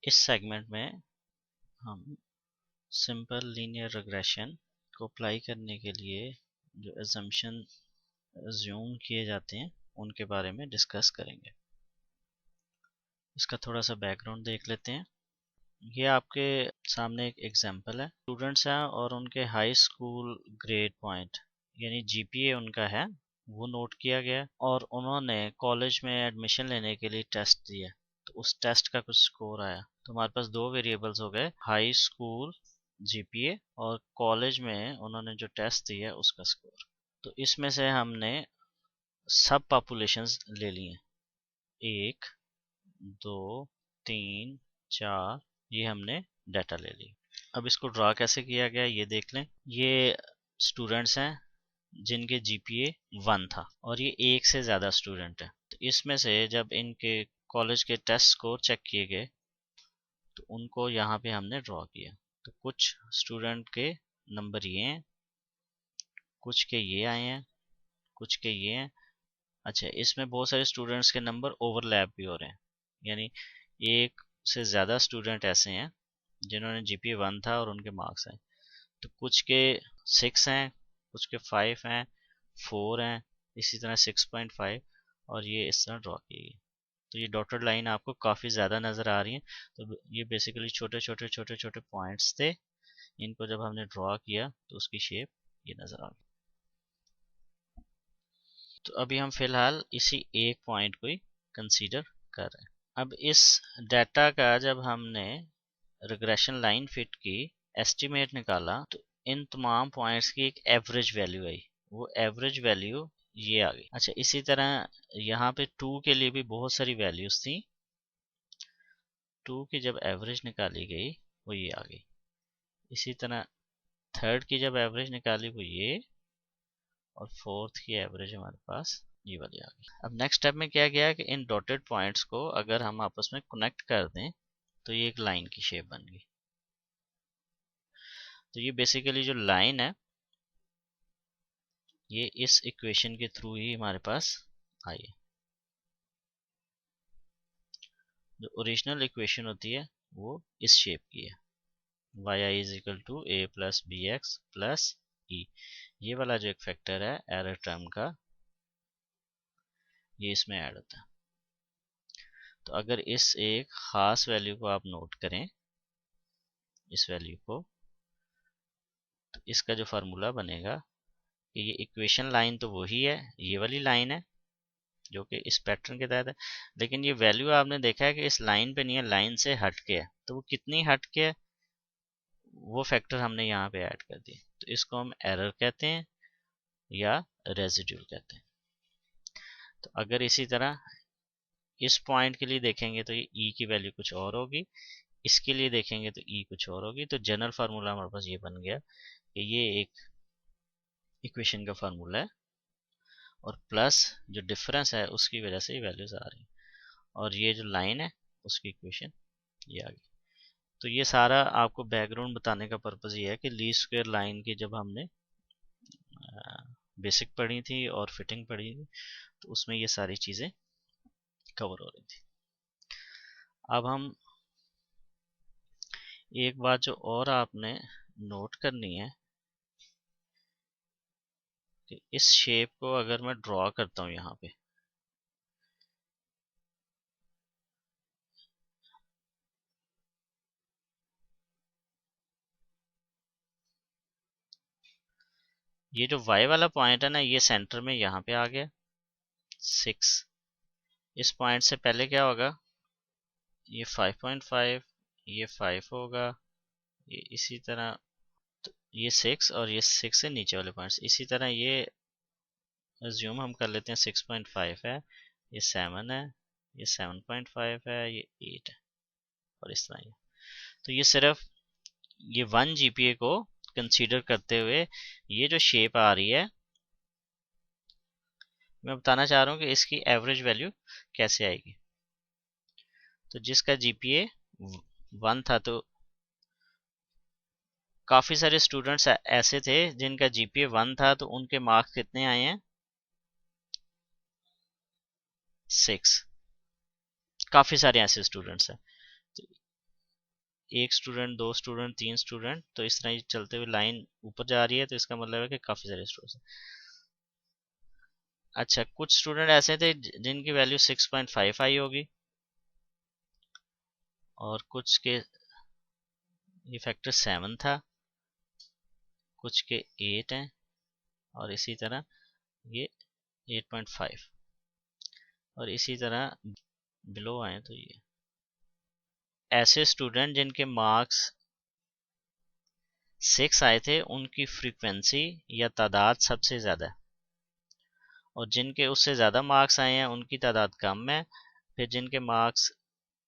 इस सेगमेंट में हम सिंपल लीनियर रिग्रेशन को अप्लाई करने के लिए जो असम्पशन अज्यूम किए जाते हैं उनके बारे में डिस्कस करेंगे। इसका थोड़ा सा बैकग्राउंड देख लेते हैं। ये आपके सामने एक एग्जांपल है। स्टूडेंट्स हैं और उनके हाई स्कूल ग्रेड पॉइंट यानी जीपीए उनका है वो नोट किया गया और उन्होंने कॉलेज में एडमिशन लेने के लिए टेस्ट दिया, तो उस टेस्ट का कुछ स्कोर आया। तो हमारे पास दो वेरिएबल्स हो गए, हाई स्कूल जीपीए और कॉलेज में उन्होंने जो टेस्ट दिया उसका स्कोर। तो इसमें से हमने सब पॉपुलेशंस ले ली हैं, 1 2 3 4, ये हमने डाटा ले ली। अब इसको ड्रा कैसे किया गया ये देख लें। ये स्टूडेंट्स हैं जिनके जीपीए 1 था और ये एक से ज़्यादा स्टूडेंट है। तो इसमें से जब इनके कॉलेज के टेस्ट स्कोर चेक किए गए तो उनको यहाँ पे हमने ड्रॉ किया। तो कुछ स्टूडेंट के नंबर ये हैं, कुछ के ये आए हैं, कुछ के ये हैं। अच्छा, इसमें बहुत सारे स्टूडेंट्स के नंबर ओवरलैप भी हो रहे हैं, यानी एक से ज़्यादा स्टूडेंट ऐसे हैं जिन्होंने जीपीए 1 था और उनके मार्क्स हैं। तो कुछ के 6 हैं, कुछ के 5 हैं, 4 हैं, इसी तरह 6.5 और ये इस तरह ड्रॉ की गई। तो ये डॉटेड लाइन आपको काफ़ी ज़्यादा नज़र आ रही है। तो ये बेसिकली छोटे छोटे छोटे छोटे पॉइंट्स थे, इनको जब हमने ड्रॉ किया तो उसकी शेप ये नज़र आ गई। तो अभी हम फिलहाल इसी एक पॉइंट को ही कंसीडर कर रहे हैं। अब इस डाटा का जब हमने रिग्रेशन लाइन फिट की, एस्टिमेट निकाला, तो इन तमाम पॉइंट्स की एक एवरेज वैल्यू आई। वो एवरेज वैल्यू ये आ गई। अच्छा, इसी तरह यहाँ पे 2 के लिए भी बहुत सारी वैल्यूज थी। 2 की जब एवरेज निकाली गई वो ये आ गई। इसी तरह थर्ड की जब एवरेज निकाली वो ये, और फोर्थ की एवरेज हमारे पास ये वाली आ गई। अब नेक्स्ट स्टेप में क्या किया कि इन डॉटेड पॉइंट्स को अगर हम आपस में कनेक्ट कर दें तो ये एक लाइन की शेप बन गई। तो ये बेसिकली जो लाइन है ये इस इक्वेशन के थ्रू ही हमारे पास आई है। जो ओरिजिनल इक्वेशन होती है वो इस शेप की है, yi is equal to A plus B X plus E. ये वाला जो एक फैक्टर है एरर टर्म का, ये इसमें ऐड होता है। तो अगर इस एक खास वैल्यू को आप नोट करें, इस वैल्यू को, तो इसका जो फार्मूला बनेगा कि ये इक्वेशन लाइन तो वही है, ये वाली लाइन है जो कि इस पैटर्न के तहत है, लेकिन ये वैल्यू आपने देखा है कि इस लाइन पे नहीं है, लाइन से हट के है। तो वो कितनी हट के है वो फैक्टर हमने यहाँ पे ऐड कर दिए। तो इसको हम एरर कहते हैं या रेजिड्यूल कहते हैं। तो अगर इसी तरह इस पॉइंट के लिए देखेंगे तो ये ई की वैल्यू कुछ और होगी, इसके लिए देखेंगे तो ई कुछ और होगी। तो जनरल फार्मूला हमारे पास ये बन गया कि ये एक इक्वेशन का फार्मूला है और प्लस जो डिफरेंस है उसकी वजह से ये वैल्यूज आ रही है, और ये जो लाइन है उसकी इक्वेशन ये आ गई। तो ये सारा आपको बैकग्राउंड बताने का पर्पज़ ये है कि लीस्ट स्क्वायर लाइन की जब हमने बेसिक पढ़ी थी और फिटिंग पढ़ी थी तो उसमें ये सारी चीज़ें कवर हो रही थी। अब हम एक बात जो और आपने नोट करनी है कि इस शेप को अगर मैं ड्रॉ करता हूँ यहाँ पे, ये जो y वाला पॉइंट है ना ये सेंटर में यहाँ पे आ गया 6। इस पॉइंट से पहले क्या होगा, ये 5.5, ये 5 होगा, ये इसी तरह, तो ये 6 और ये 6 से नीचे वाले पॉइंट्स इसी तरह ये अज्यूम हम कर लेते हैं 6.5 है, ये 7 है, ये 7.5 है, ये 8 है और इस तरह ये। तो ये सिर्फ ये 1 जीपीए को कंसीडर करते हुए ये जो शेप आ रही है, मैं बताना चाह रहा हूँ कि इसकी एवरेज वैल्यू कैसे आएगी। तो जिसका जीपीए 1 था, तो काफ़ी सारे स्टूडेंट्स ऐसे थे जिनका जीपीए 1 था, तो उनके मार्क्स कितने आए हैं 6। काफ़ी सारे ऐसे स्टूडेंट्स हैं। तो एक स्टूडेंट, दो स्टूडेंट, तीन स्टूडेंट, तो इस तरह चलते हुए लाइन ऊपर जा रही है, तो इसका मतलब है कि काफ़ी सारे स्टूडेंट्स हैं। अच्छा, कुछ स्टूडेंट ऐसे थे जिनकी वैल्यू 6.55 होगी, और कुछ के ये फैक्टर 7 था, कुछ के 8 हैं, और इसी तरह ये 8.5, और इसी तरह बिलो आए तो ये ऐसे स्टूडेंट जिनके मार्क्स 6 आए थे उनकी फ्रीक्वेंसी या तादाद सबसे ज़्यादा है, और जिनके उससे ज़्यादा मार्क्स आए हैं उनकी तादाद कम है, फिर जिनके मार्क्स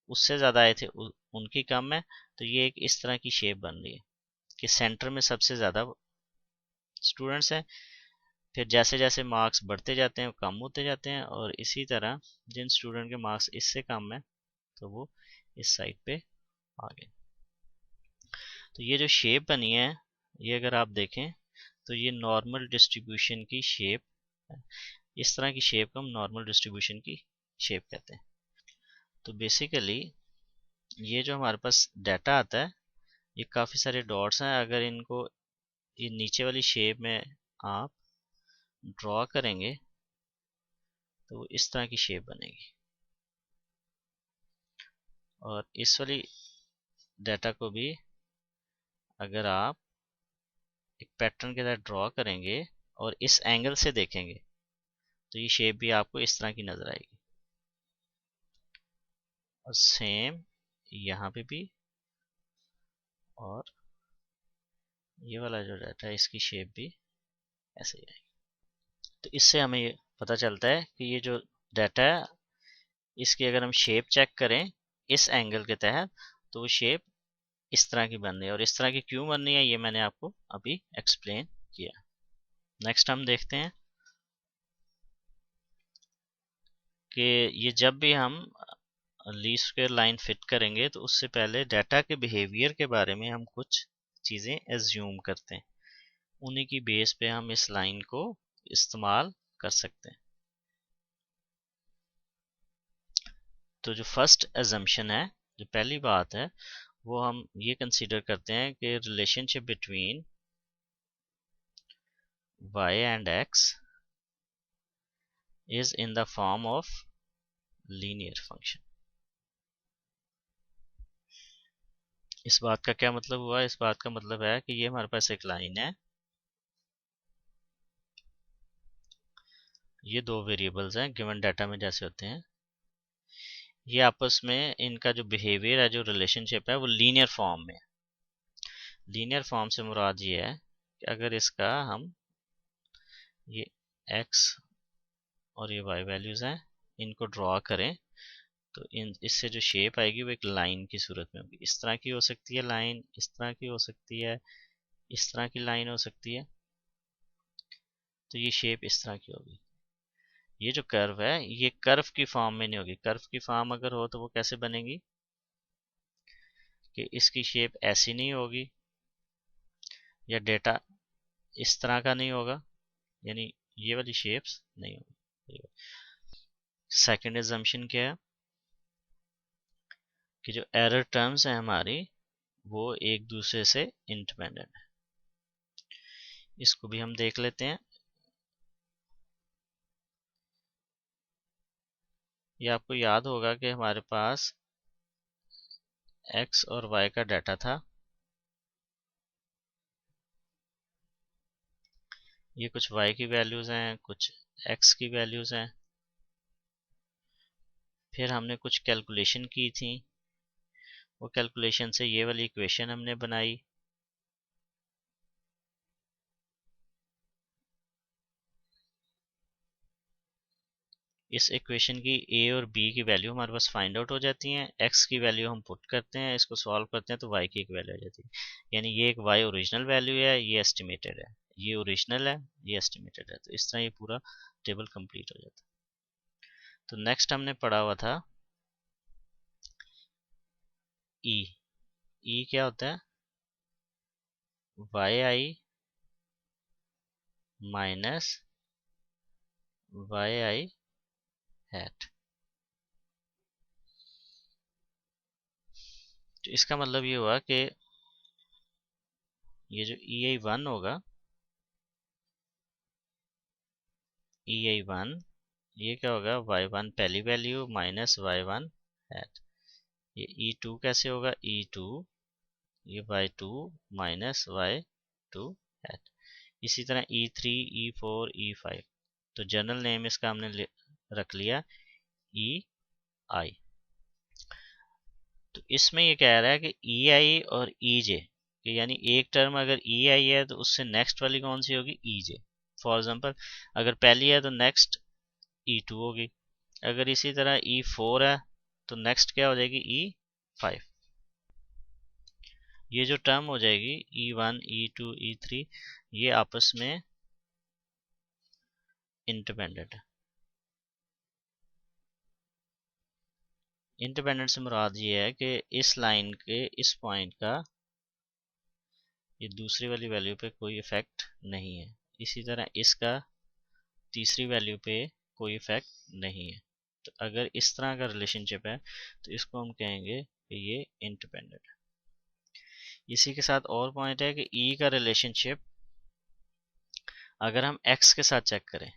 उससे ज़्यादा आए थे उनकी कम है। तो ये एक इस तरह की शेप बन रही है कि सेंटर में सबसे ज़्यादा स्टूडेंट्स हैं, फिर जैसे जैसे मार्क्स बढ़ते जाते हैं वो कम होते जाते हैं, और इसी तरह जिन स्टूडेंट के मार्क्स इससे कम है तो वो इस साइड पे आ गए। तो ये जो शेप बनी है, ये अगर आप देखें तो ये नॉर्मल डिस्ट्रीब्यूशन की शेप है। इस तरह की शेप को हम नॉर्मल डिस्ट्रीब्यूशन की शेप कहते हैं। तो बेसिकली ये जो हमारे पास डाटा आता है, ये काफ़ी सारे डॉट्स हैं। अगर इनको ये नीचे वाली शेप में आप ड्रॉ करेंगे तो इस तरह की शेप बनेगी, और इस वाली डाटा को भी अगर आप एक पैटर्न के साथ ड्रॉ करेंगे और इस एंगल से देखेंगे तो ये शेप भी आपको इस तरह की नज़र आएगी। और सेम यहाँ पे भी, और ये वाला जो डाटा है इसकी शेप भी ऐसे ही आएगी। तो इससे हमें ये पता चलता है कि ये जो डाटा है इसकी अगर हम शेप चेक करें इस एंगल के तहत, तो वो शेप इस तरह की बन रही है, और इस तरह की क्यों बन रही है ये मैंने आपको अभी एक्सप्लेन किया। नेक्स्ट हम देखते हैं कि ये जब भी हम लीस्ट स्क्वायर लाइन फिट करेंगे तो उससे पहले डाटा के बिहेवियर के बारे में हम कुछ चीज़ें एज्यूम करते हैं, उन्हीं की बेस पे हम इस लाइन को इस्तेमाल कर सकते हैं। तो जो फर्स्ट एजम्पशन है, जो पहली बात है, वो हम ये कंसीडर करते हैं कि relationship between y and x is in the form of linear function। इस बात का क्या मतलब हुआ? इस बात का मतलब है कि ये हमारे पास एक लाइन है, ये दो वेरिएबल्स हैं गिवन डाटा में जैसे होते हैं, ये आपस में इनका जो बिहेवियर है, जो रिलेशनशिप है, वो लीनियर फॉर्म में है। लीनियर फॉर्म से मुराद ये है कि अगर इसका हम ये x और ये y वैल्यूज हैं इनको ड्रॉ करें तो इन इससे जो शेप आएगी वो एक लाइन की सूरत में होगी। इस तरह की हो सकती है लाइन, इस तरह की हो सकती है, इस तरह की लाइन हो सकती है, तो ये शेप इस तरह की होगी। ये जो कर्व है ये कर्व की फॉर्म में नहीं होगी। कर्व की फॉर्म अगर हो तो वो कैसे बनेगी कि इसकी शेप ऐसी नहीं होगी, या डेटा इस तरह का नहीं होगा, यानी ये वाली शेप्स नहीं होगी। सेकंड एजम्पशन क्या है कि जो एरर टर्म्स हैं हमारी वो एक दूसरे से इंडिपेंडेंट है। इसको भी हम देख लेते हैं। ये आपको याद होगा कि हमारे पास x और y का डाटा था, ये कुछ y की वैल्यूज हैं, कुछ x की वैल्यूज हैं। फिर हमने कुछ कैलकुलेशन की थी, वो कैलकुलेशन से ये वाली इक्वेशन हमने बनाई। इस इक्वेशन की a और b की वैल्यू हमारे पास फाइंड आउट हो जाती हैं, x की वैल्यू हम पुट करते हैं, इसको सॉल्व करते हैं तो y की एक वैल्यू आ जाती है। यानी ये एक y ओरिजिनल वैल्यू है, ये एस्टिमेटेड है, ये ओरिजिनल है, ये एस्टिमेटेड है। तो इस तरह ये पूरा टेबल कंप्लीट हो जाता है। तो नेक्स्ट हमने पढ़ा हुआ था ई। ई क्या होता है? वाई आई माइनस वाई आई हैट। तो इसका मतलब ये हुआ कि ये जो EI1 होगा, EI1 ये क्या होगा, Y1 पहली वैल्यू माइनस Y1 हैट। ये E2 कैसे होगा, E2 ये Y2 माइनस Y2 हैट। इसी तरह E3, E4, E5, तो जनरल नेम इसका हमने रख लिया EI। तो इसमें ये कह रहा है कि EI और EJ, यानी एक टर्म अगर EI है तो उससे नेक्स्ट वाली कौन सी होगी, EJ। फॉर एग्जांपल अगर पहली है तो नेक्स्ट E2 होगी, अगर इसी तरह E4 है तो नेक्स्ट क्या हो जाएगी, E5। ये जो टर्म हो जाएगी E1, E2, E3, ये आपस में इंडिपेंडेंट है। इंडिपेंडेंट से मुराद ये है कि इस लाइन के इस पॉइंट का ये दूसरी वाली वैल्यू पे कोई इफेक्ट नहीं है, इसी तरह इसका तीसरी वैल्यू पे कोई इफेक्ट नहीं है। तो अगर इस तरह का रिलेशनशिप है तो इसको हम कहेंगे कि ये इंडिपेंडेंट है। इसी के साथ और पॉइंट है कि E का रिलेशनशिप अगर हम X के साथ चेक करें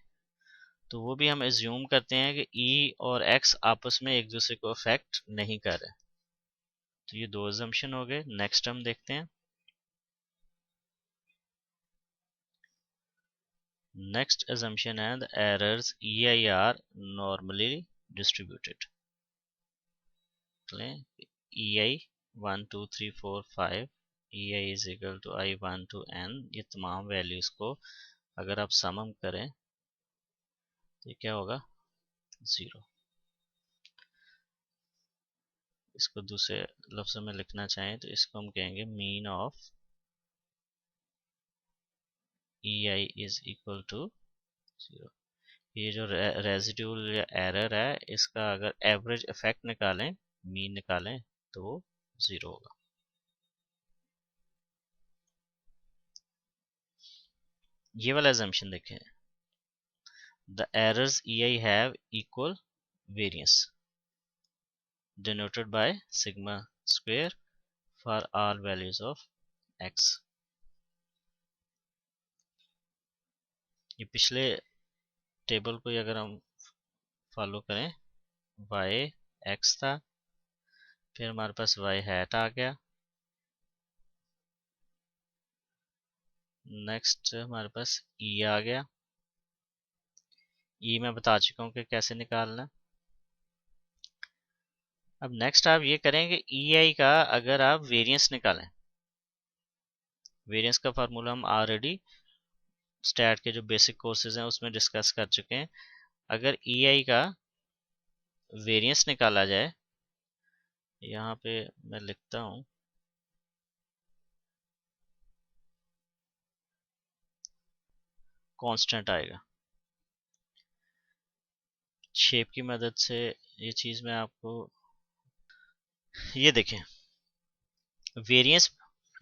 तो वो भी हम एज्यूम करते हैं कि E और X आपस में एक दूसरे को अफेक्ट नहीं कर रहे। तो ये दो अजम्पशन हो गए। नेक्स्ट हम देखते हैं। नेक्स्ट assumption है the errors EI are normally distributed। EI 1 2 3 4 5 EI is equal to I1 to N, ये तमाम वैल्यूज को अगर आप समम करें तो क्या होगा, 0। इसको दूसरे लफ्ज़ों में लिखना चाहें तो इसको हम कहेंगे mean of EI is equal to 0। ये जो रेजिड्यूल या एरर है इसका अगर एवरेज इफेक्ट निकालें, मीन निकालें, तो वो 0 होगा। ये वाला assumption देखें, the errors EI have equal variance denoted by sigma square for all values of x। ये पिछले टेबल को अगर हम फॉलो करें, y x था, फिर हमारे पास y हैट आ गया, नेक्स्ट हमारे पास e आ गया। e मैं बता चुका हूँ कि कैसे निकालना। अब नेक्स्ट आप ये करेंगे EI का अगर आप वेरिएंस निकालें, वेरिएंस का फार्मूला हम ऑलरेडी स्टैट के जो बेसिक कोर्सेज हैं उसमें डिस्कस कर चुके हैं। अगर EI का वेरिएंस निकाला जाए, यहाँ पे मैं लिखता हूँ, कांस्टेंट आएगा। शेप की मदद से ये चीज़ मैं आपको, ये देखें, वेरिएंस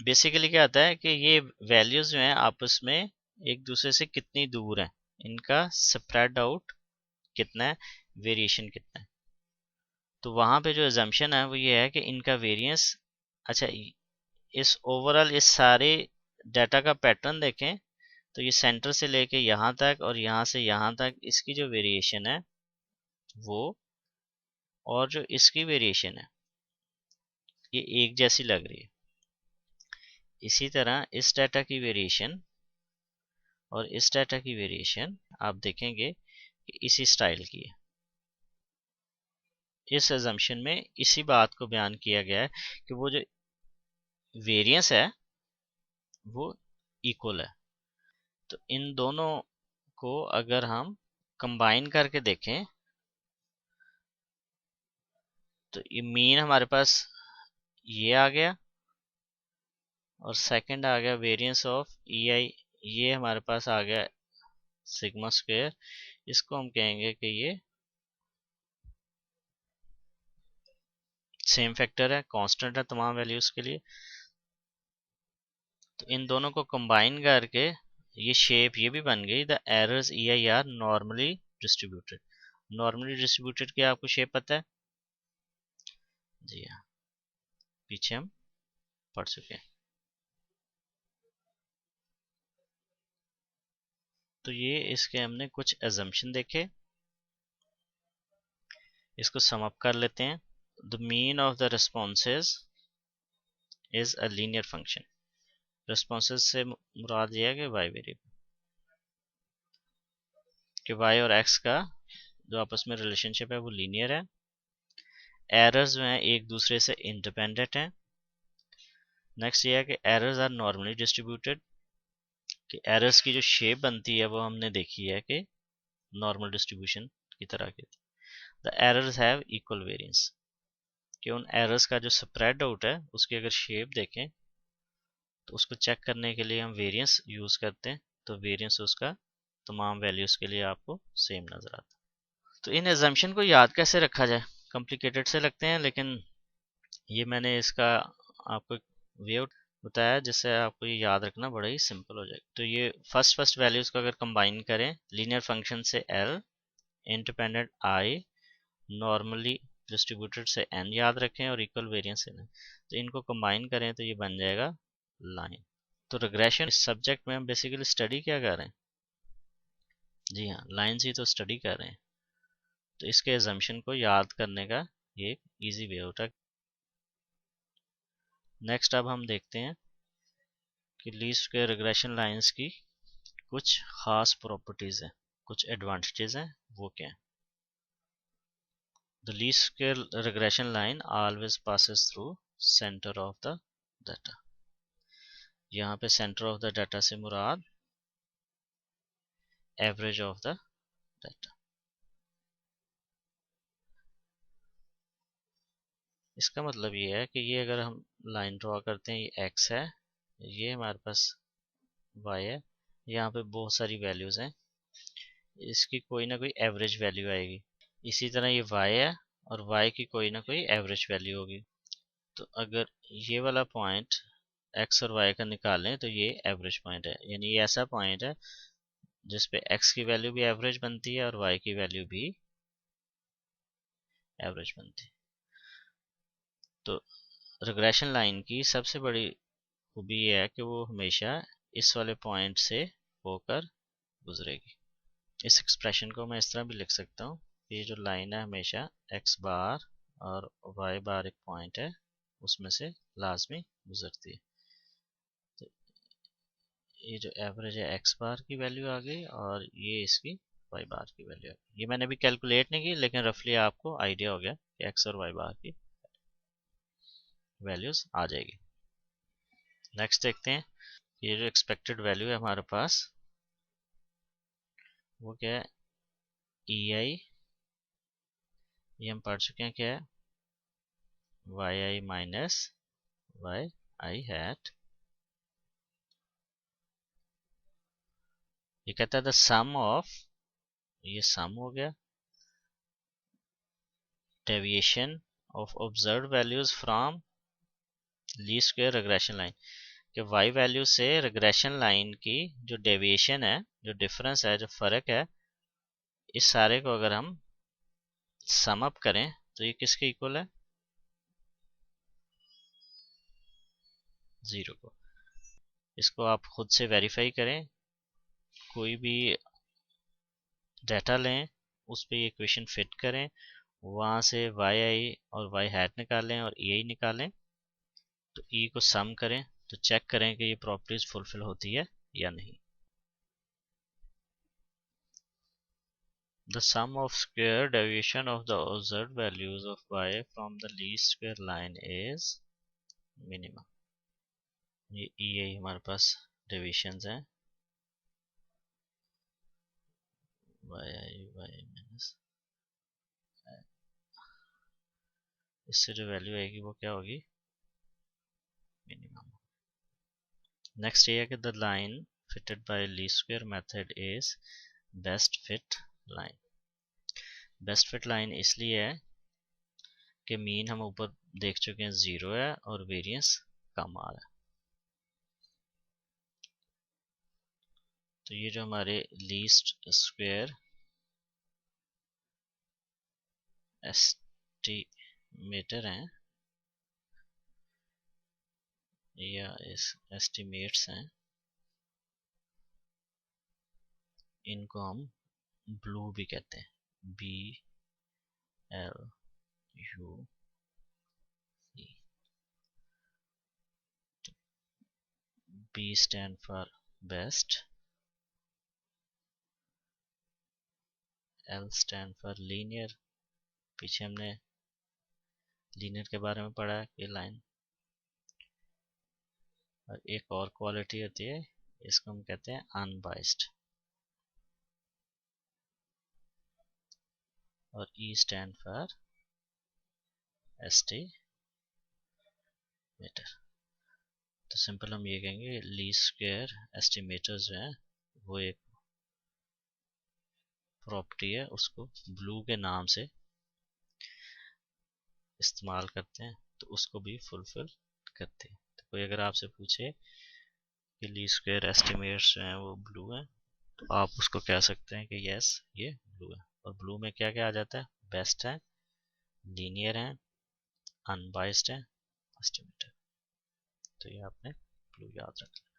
बेसिकली क्या आता है कि ये वैल्यूज जो हैं आपस में एक दूसरे से कितनी दूर हैं, इनका स्प्रेड आउट कितना है, वेरिएशन कितना है। तो वहाँ पे जो एजम्पशन है वो ये है कि इनका वेरिएंस, अच्छा इस ओवरऑल इस सारे डाटा का पैटर्न देखें तो ये सेंटर से लेके यहाँ तक और यहाँ से यहाँ तक इसकी जो वेरिएशन है वो, और जो इसकी वेरिएशन है ये एक जैसी लग रही है। इसी तरह इस डाटा की वेरिएशन और इस डाटा की वेरिएशन आप देखेंगे कि इसी स्टाइल की है। इस अजम्पशन में इसी बात को बयान किया गया है कि वो जो वेरिएंस है वो इक्वल है। तो इन दोनों को अगर हम कंबाइन करके देखें तो ये मीन हमारे पास ये आ गया और सेकंड आ गया वेरिएंस ऑफ EI, ये हमारे पास आ गया सिग्मा स्क्वायर। इसको हम कहेंगे कि ये सेम फैक्टर है, कांस्टेंट है तमाम वैल्यूज के लिए। तो इन दोनों को कंबाइन करके ये शेप ये भी बन गई, the errors EI are normally distributed. Normally distributed की आपको शेप पता है जी हाँ, पीछे हम पढ़ चुके हैं। तो ये इसके हमने कुछ एजम्पशन देखे, इसको सम अप कर लेते हैं। The mean of the responses is a linear function. Responses से मुराद ये है कि वाई वेरिएबल, कि वाई और एक्स का जो आपस में रिलेशनशिप है वो लीनियर है। एरर्स जो हैं एक दूसरे से इंडिपेंडेंट हैं। नेक्स्ट ये है कि एरर्स आर नॉर्मली डिस्ट्रीब्यूटेड, कि एरर्स की जो शेप बनती है वो हमने देखी है कि नॉर्मल डिस्ट्रीब्यूशन की तरह की। The errors have equal variance, कि उन एरर्स का जो स्प्रेड आउट है उसकी अगर शेप देखें तो उसको चेक करने के लिए हम वेरिएंस यूज़ करते हैं, तो वेरिएंस उसका तमाम वैल्यूज़ के लिए आपको सेम नज़र आता है। तो इन एजम्पशन को याद कैसे रखा जाए, कॉम्प्लिकेटेड से लगते हैं, लेकिन ये मैंने इसका आपको वे आउट बताया जिससे आपको ये याद रखना बड़ा ही सिंपल हो जाएगा। तो ये फर्स्ट वैल्यूज़ को अगर कंबाइन करें लीनियर फंक्शन से L, independent I, normally distributed से एन याद रखें और इक्वल वेरिएंस से न, तो इनको कंबाइन करें तो ये बन जाएगा लाइन। तो रिग्रेशन सब्जेक्ट में हम बेसिकली स्टडी क्या कर रहे हैं, जी हाँ लाइन्स ही तो स्टडी कर रहे हैं। तो इसके एजम्पशन को याद करने का ये एक ईजी वे होता है। नेक्स्ट अब हम देखते हैं कि लीस्ट स्क्वायर रिग्रेशन लाइंस की कुछ खास प्रॉपर्टीज हैं, कुछ एडवांटेजेस हैं, वो क्या है। The least square regression line always passes through centre of the data. यहाँ पे सेंटर ऑफ द डाटा से मुराद एवरेज ऑफ द डाटा। इसका मतलब ये है कि ये अगर हम लाइन ड्रॉ करते हैं, ये एक्स है, ये हमारे पास वाई है, यहाँ पे बहुत सारी वैल्यूज हैं, इसकी कोई ना कोई एवरेज वैल्यू आएगी। इसी तरह ये वाई है और वाई की कोई ना कोई एवरेज वैल्यू होगी। तो अगर ये वाला पॉइंट एक्स और वाई का निकालें तो ये एवरेज पॉइंट है, यानी ये ऐसा पॉइंट है जिसपे एक्स की वैल्यू भी एवरेज बनती है और वाई की वैल्यू भी एवरेज बनती है। तो रिग्रेशन लाइन की सबसे बड़ी खूबी ये है कि वो हमेशा इस वाले पॉइंट से होकर गुजरेगी। इस एक्सप्रेशन को मैं इस तरह भी लिख सकता हूँ, ये जो लाइन है हमेशा एक्स बार और वाई बार एक पॉइंट है उसमें से लाजमी गुजरती है। तो ये जो एवरेज है एक्स बार की वैल्यू आ गई और ये इसकी वाई बार की वैल्यू आ गई। ये मैंने भी कैलकुलेट नहीं की, लेकिन रफली आपको आइडिया हो गया कि एक्स और वाई बार की वैल्यूज आ जाएगी। नेक्स्ट देखते हैं, ये जो एक्सपेक्टेड वैल्यू है हमारे पास वो क्या है, ई आई, ये हम पढ़ चुके हैं क्या है, वाई आई माइनस वाई आई हैट। ये कहता है द सम ऑफ, ये सम हो गया, deviation of observed values from least square regression line, कि वाई वैल्यू से रिग्रेशन लाइन की जो डेविएशन है, जो डिफरेंस है, जो फर्क है, इस सारे को अगर हम सम अप करें तो ये किसके इक्वल है, जीरो को। इसको आप खुद से वेरीफाई करें, कोई भी डाटा लें उस पर ये इक्वेशन फिट करें, वहाँ से वाई आई और वाई हैट निकालें और ई आई निकालें, तो ई को सम करें तो चेक करें कि ये प्रॉपर्टीज फुलफिल होती है या नहीं। The sum of square deviation of the observed values of y from the least square line is minimum। ये ई आई हमारे पास डेविएशंस हैं, वाई आई वाई माइनस, इससे जो वैल्यू आएगी वो क्या होगी, मिनिमम। नेक्स्ट ये है कि the line fitted bye least square method is best fit line. Best fit line इसलिए है कि मीन हम ऊपर देख चुके हैं जीरो है और वेरिएंस कम आ रहा है। तो ये जो हमारे लीस्ट स्क्वायर एस्टिमेटर हैं या इस एस्टिमेट्स हैं, इनको हम ब्लू भी कहते हैं, BLU। B stand for best, L stand for linear, पीछे हमने लीनियर के बारे में पढ़ा है ये लाइन। और एक और क्वालिटी होती है, इसको हम कहते हैं अनबाइस्ड। और E स्टैंड फॉर एस्टिमेटर। तो सिंपल हम ये कहेंगे लीस्ट स्क्वायर एस्टिमेटर जो है वो एक प्रॉपर्टी है, उसको ब्लू के नाम से इस्तेमाल करते हैं, तो उसको भी फुलफिल करते हैं। तो कोई अगर आपसे पूछे कि लीस्ट स्क्वायर एस्टिमेट्स जो हैं वो ब्लू हैं, तो आप उसको कह सकते हैं कि यस ये ब्लू है। और ब्लू में क्या क्या आ जाता है? बेस्ट है, लीनियर है, अनबाइस्ड है, एस्टिमेटर। तो ये आपने ब्लू याद रखना।